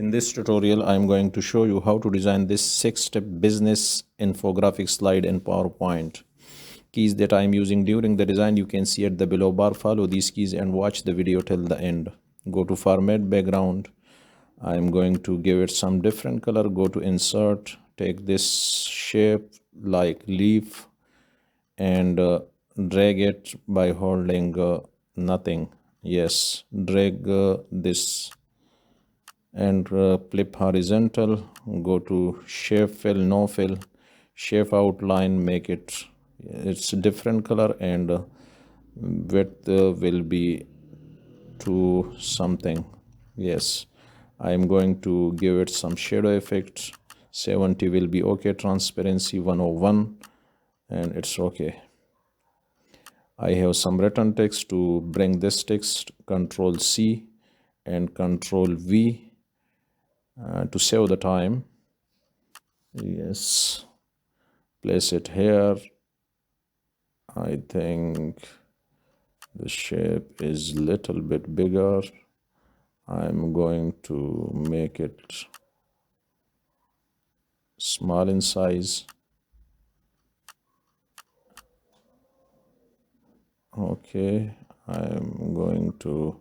In this tutorial, I am going to show you how to design this 6-step business infographic slide in PowerPoint. Keys that I am using during the design you can see at the below bar. Follow these keys and watch the video till the end. Go to format background. I am going to give it some different color. Go to insert. Take this shape like leaf and drag it by holding nothing. Yes, drag this and flip horizontal. Go to shape fill, no fill, shape outline, make it's different color, and width will be to something. Yes, I am going to give it some shadow effect. 70 will be okay. Transparency 101, and it's okay. I have some written text. To bring this text, Control C and Control V to save the time. Yes, place it here. I think the shape is little bit bigger. I'm going to make it small in size. Okay, I'm going to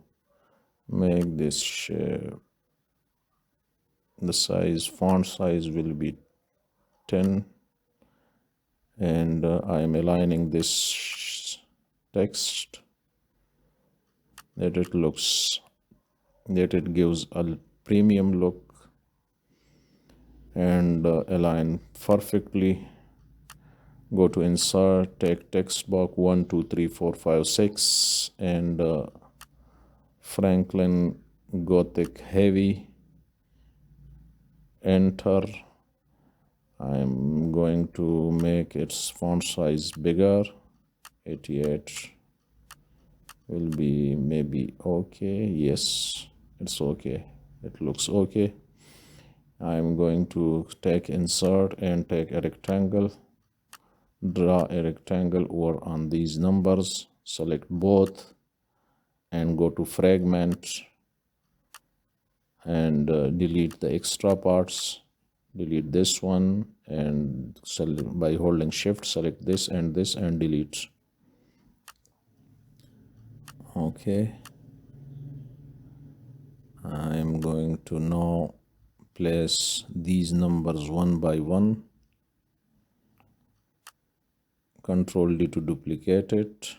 make this shape, the size, font size will be 10, and I am aligning this text that it gives a premium look, and align perfectly. Go to insert, take text box 1 2 3 4 5 6 and Franklin Gothic heavy. Enter. I'm going to make its font size bigger. 88 will be maybe okay. Yes, it's okay. It looks okay. I'm going to take insert and take a rectangle. Draw a rectangle over on these numbers. Select both and go to fragment and delete the extra parts. Delete this one and by holding shift select this and delete. Okay, I'm going to now place these numbers one by one. Control D to duplicate it.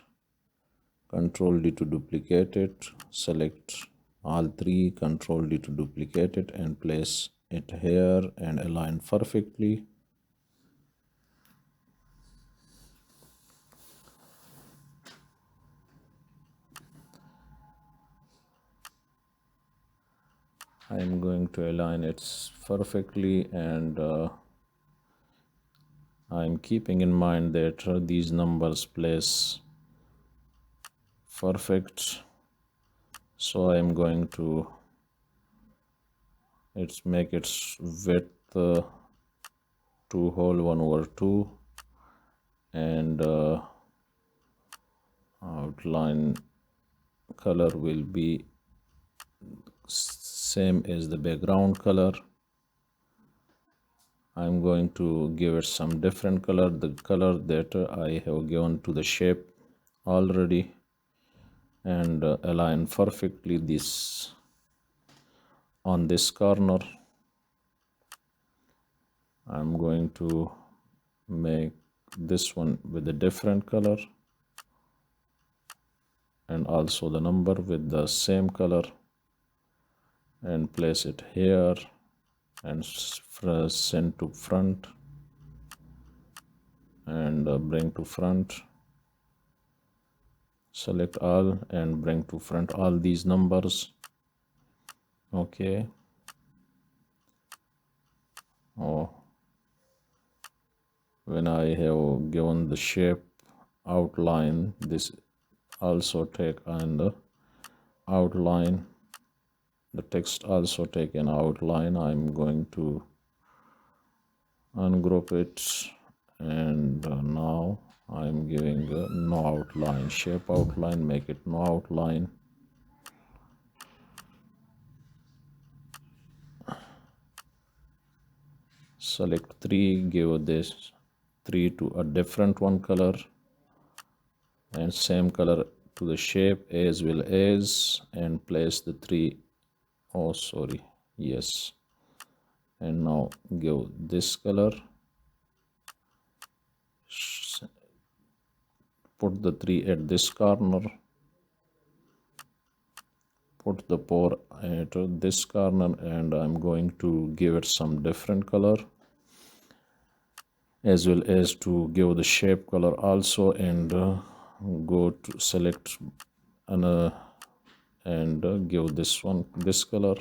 Control D to duplicate it. Select all three. Control D to duplicate it and place it here and align perfectly. I'm going to align it perfectly, and I'm keeping in mind that these numbers place perfect. So I'm going to make its width 2 whole 1 over 2 and outline color will be same as the background color. I'm going to give it some different color, the color that I have given to the shape already, and align perfectly this on this corner. I'm going to make this one with a different color and also the number with the same color, and place it here and send to front and bring to front. Select all and bring to front all these numbers. Okay. When I have given the shape outline, this also take and outline, the text also take an outline. I'm going to ungroup it, and now I'm giving no outline, shape outline, make it no outline. select 3, give this 3 to a different one color, and same color to the shape as well as, and place the 3. Oh sorry, yes, and now give this color, put the 3 at this corner, put the 4 at this corner, and I'm going to give it some different color as well as to give the shape color also, and go to select and give this one this color.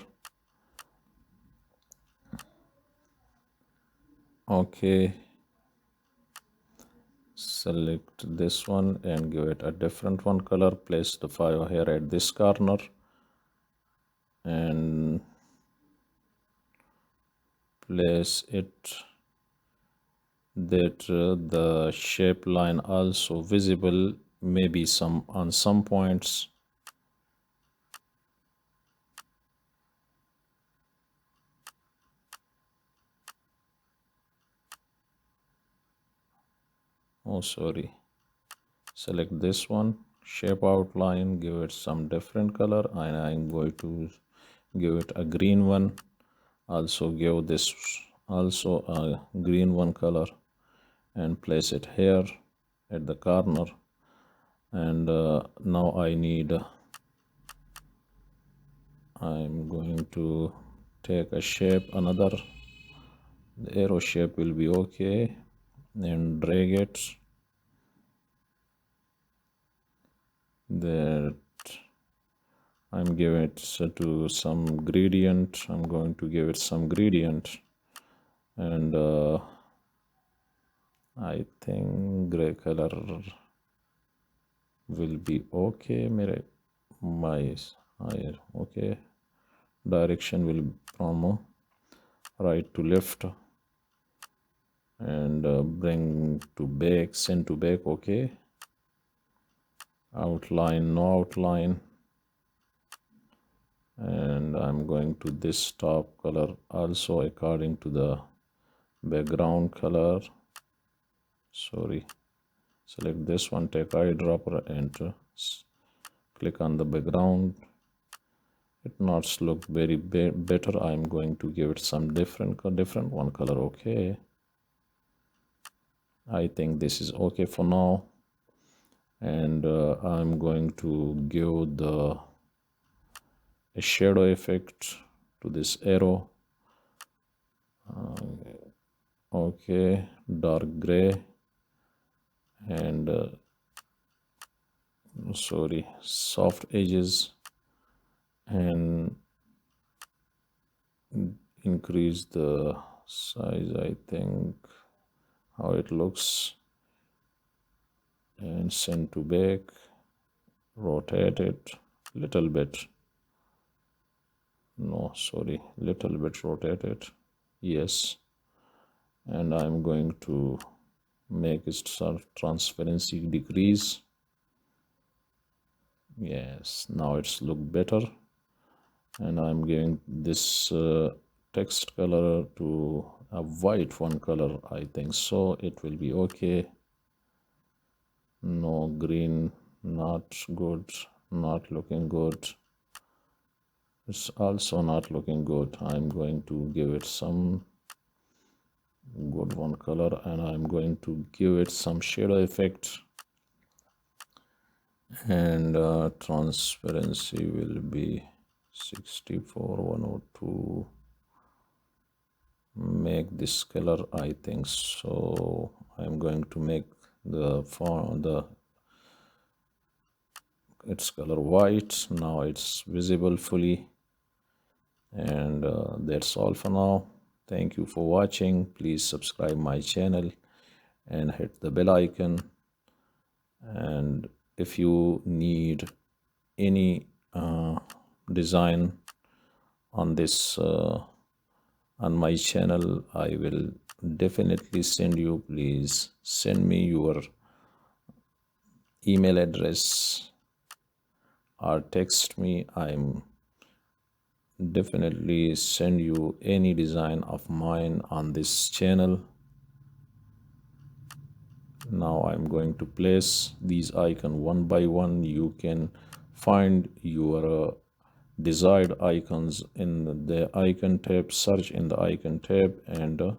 Okay, select this one and give it a different one color, place the 5 here at this corner, and place it that the shape line also visible, maybe some on some points. Oh sorry, select this one, shape outline, give it some different color, and I'm going to give it a green one. Also give this also a green one color, and place it here at the corner. And now I'm going to take a shape, another, the arrow shape will be okay, and drag it that I'm giving it to some gradient. I'm going to give it some gradient, and I think gray color will be okay. My okay, direction will from right to left, and bring to back, send to back. Okay, outline, no outline, and I'm going to this top color also according to the background color. Sorry, select this one, take eyedropper and click on the background. It not look very better. I'm going to give it some different one color. Okay, I think this is okay for now, and I'm going to give a shadow effect to this arrow. Okay, dark gray, and sorry, soft edges, and increase the size, I think, how it looks, and send to back, rotate it little bit, no sorry, little bit rotate it, yes, and I'm going to make its transparency decrease. Yes, now it's look better, and I'm giving this text color to a white one color. I think so it will be okay. No, green, not good, not looking good. It's also not looking good. I'm going to give it some good one color, and I'm going to give it some shadow effect, and transparency will be 64, 102. Make this color, I think so. I'm going to make the font, its color white. Now it's visible fully, and that's all for now. Thank you for watching. Please subscribe my channel and hit the bell icon, and if you need any design on this on my channel, I will definitely send you. Please send me your email address or text me. I'm definitely send you any design of mine on this channel. Now I'm going to place these icons one by one. You can find your desired icons in the icon tab, search in the icon tab, and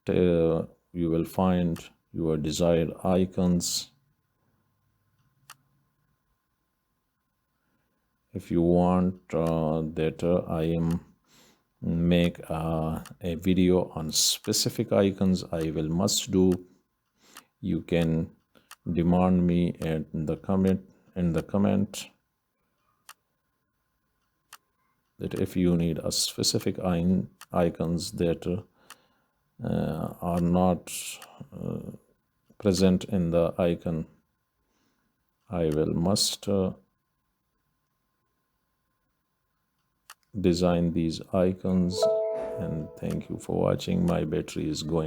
you will find your desired icons. If you want that I am make a video on specific icons, I will must do. You can demand me in the comment that if you need a specific icons that are not present in the icon, I will must design these icons. And thank you for watching. My battery is going